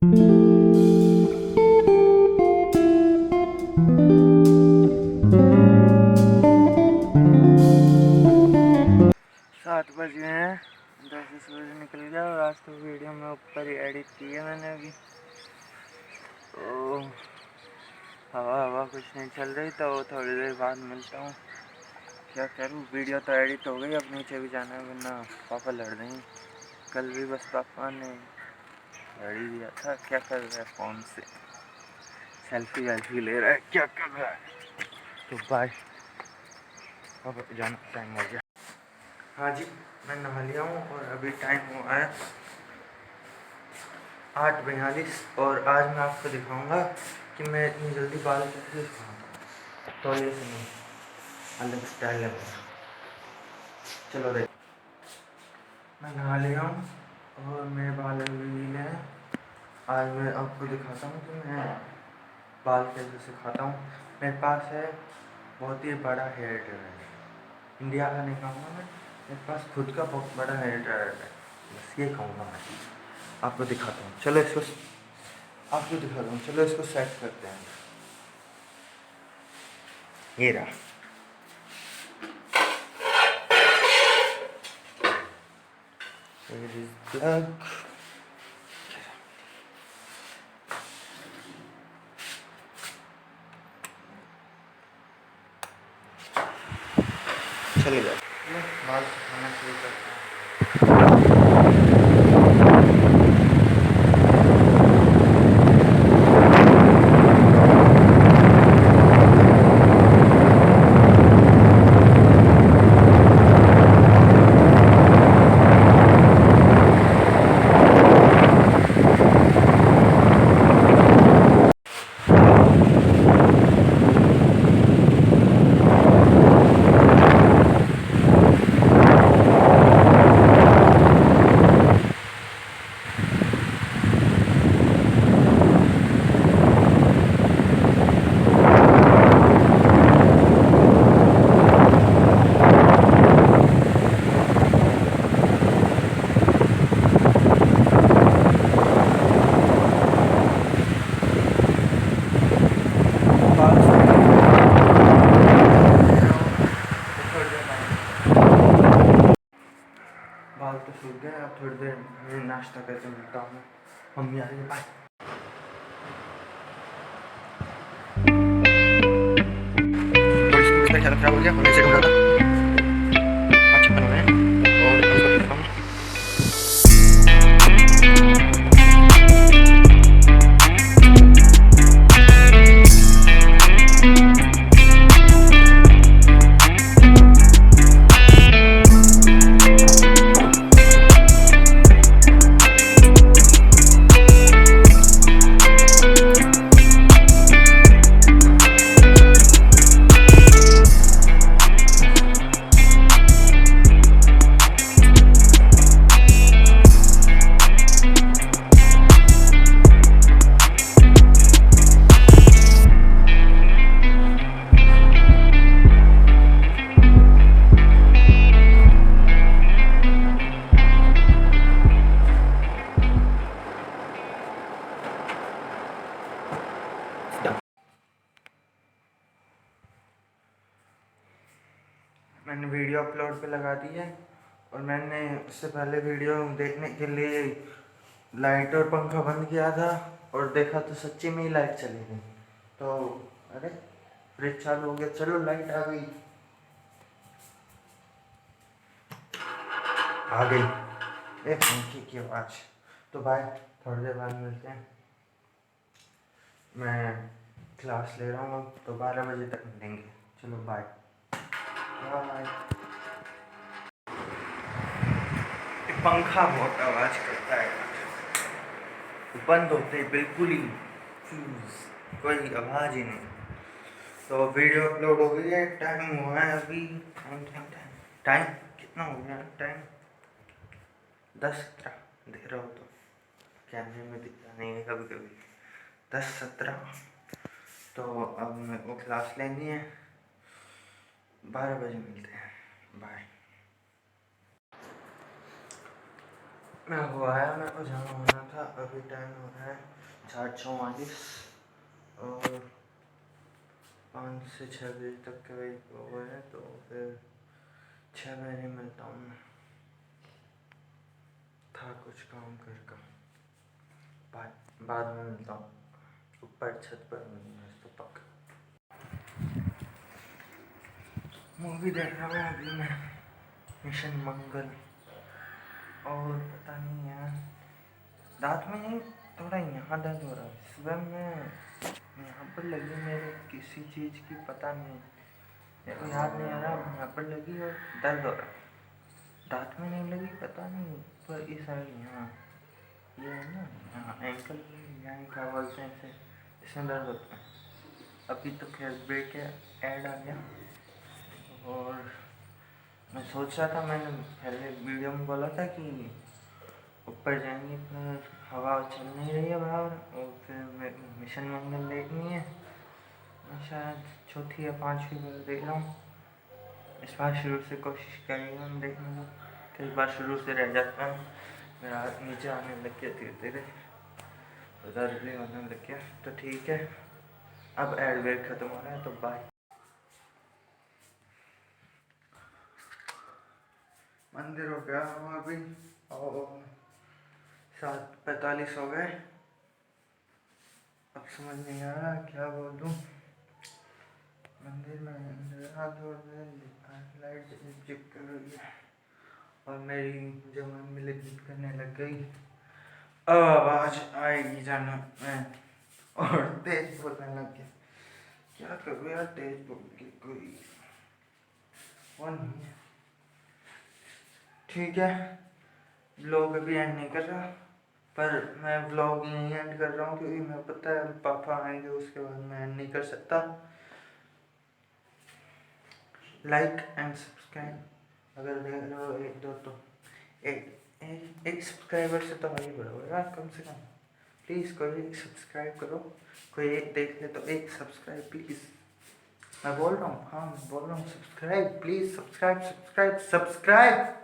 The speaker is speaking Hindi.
7 बज गए हैं, 10 बजे निकल गया और आज तो वीडियो में ऊपर ही एडिट की है मैंने अभी। तो हवा कुछ नहीं चल रही, तो थोड़ी देर बाद मिलता हूँ। क्या करूँ, वीडियो तो एडिट हो गई, अब नीचे भी जाना है वरना पापा लड़ देंगे। कल भी बस पापा ने लड़ ही दिया था। क्या कर रहा है, फ़ोन से सेल्फी वेल्फी ले रहा है, क्या कर रहा है। तो बाय, पापा को जाना टाइम हो गया। हाँ जी, मैं नहा लिया हूँ और अभी टाइम हुआ है 8:42 और आज मैं आपको दिखाऊंगा कि मैं इतनी जल्दी बाल कैसे सुखाऊंगा। तो ये सुनिए, अलग स्टाइल है मेरा। चलो देख, मैं नहा लिया हूँ और मेरे बाल अभी गीले हैं। आज मैं आपको दिखाता हूँ कि मैं बाल कैसे सुखाता हूँ। मेरे पास है बहुत ही बड़ा हेयर ड्रायर, इंडिया का नहीं कहूँगा मैं, मेरे पास खुद का बहुत बड़ा हेयर ड्रायर है, बस ये कहूँगा मैं। आपको दिखाता हूँ, चलो इसको आपको दिखाता हूँ, चलो इसको सेट करते हैं। ये रहा, प्लग। चलिए बाल सुखाना शुरू करते हैं। बाल तो सूख गए, अब थोड़ी देर में नाश्ता करके मिलता हूँ। मम्मी आ रही है, बाय। थोड़ी सी तबीयत ज़्यादा खराब हो गया, होने से ढूंढा था। अच्छा बन रहे हैं और उसको देखता हूँ। मैंने वीडियो अपलोड पे लगा दी है और मैंने उससे पहले वीडियो देखने के लिए लाइट और पंखा बंद किया था और देखा तो सच्ची में ही लाइट चली गई। तो अरे फ्रिज चालू हो गया, चलो लाइट आ गई, आ गई। एक पंखे की आवाज़। तो बाय, थोड़ी देर बाद मिलते हैं। मैं क्लास ले रहा हूँ तो 12 बजे तक मिलेंगे। चलो बाय बाय। पंखा बहुत आवाज़ करता है, बंद होते बिल्कुल ही कोई आवाज़ ही नहीं। तो वीडियो अपलोड हो गई है, टाइम हुआ है अभी, टाइम कितना हो गया, टाइम 10:17 देख रहा हो तो कैमरे में दिखता नहीं है कभी कभी, 10:17। तो अब मेरे को क्लास लेनी है, 12 बजे मिलते हैं, बाय। मैं हुआ है, मेरे को जहाँ होना था। अभी टाइम हो रहा है 4:44 और 5 से 6 बजे तक के वेट हुए हैं, तो फिर 6 बजे मिलता हूँ मैं। था कुछ काम कर बाद में मिलता हूँ, ऊपर छत पर मिलूँगा तो पक्का। मूवी देख रहा हूँ अभी मैं, मिशन मंगल। और पता नहीं यार, रात में नहीं, थोड़ा यहाँ दर्द हो रहा है। सुबह में यहाँ पर लगी मेरे किसी चीज़ की, पता नहीं, मेरे को याद नहीं आ रहा। यहाँ पर लगी और दर्द हो रहा। दांत में नहीं लगी, पता नहीं, पर इस साइड यहाँ, ये है ना, यहाँ एंकल, यहाँ क्या बोलते हैं इसे, इसमें दर्द होता है। अभी तो खैर ब्रेक है, ऐड आ गया। और मैं सोच रहा था, मैंने पहले वीडियो में बोला था कि ऊपर जाएंगे, पर हवा चल नहीं रही है बाहर, और फिर मिशन मंगल देखनी है। मैं शायद चौथी या 5वीं बार देख रहा हूँ। इस बार शुरू से कोशिश करेंगे हम देखने को। कई बार शुरू से रह जाता है, मेरा हाथ नीचे आने लग गया धीरे धीरे, दर्द भी होने लग गया। तो ठीक है, अब एड वेट खत्म हो रहा है, तो बाय। मंदिर हो गया हम अभी, और 7:45 हो गए। अब समझ नहीं आ रहा क्या बोलूं। मंदिर में हाथ लाइट जिप कर रही है, और मेरी जो मम्मी लिप करने लग गई। अब आवाज आएगी जाना मैं, और तेज बोलने लग गया। क्या करूँ यार, तेज बोल के कोई वो नहीं है। ठीक है, व्लॉग अभी एंड नहीं कर रहा, पर मैं व्लॉग यहीं एंड कर रहा हूँ, क्योंकि मैं पता है पापा आएंगे, उसके बाद मैं एंड नहीं कर सकता। लाइक एंड सब्सक्राइब अगर देख रहे हो एक दो, तो एक सब्सक्राइबर से तो आगे बढ़ो यार, कम से कम प्लीज़ कोई एक सब्सक्राइब करो। कोई एक देख ले तो एक सब्सक्राइब प्लीज़। मैं बोल रहा हूँ, हाँ मैं बोल रहा हूँ, subscribe please, subscribe subscribe subscribe.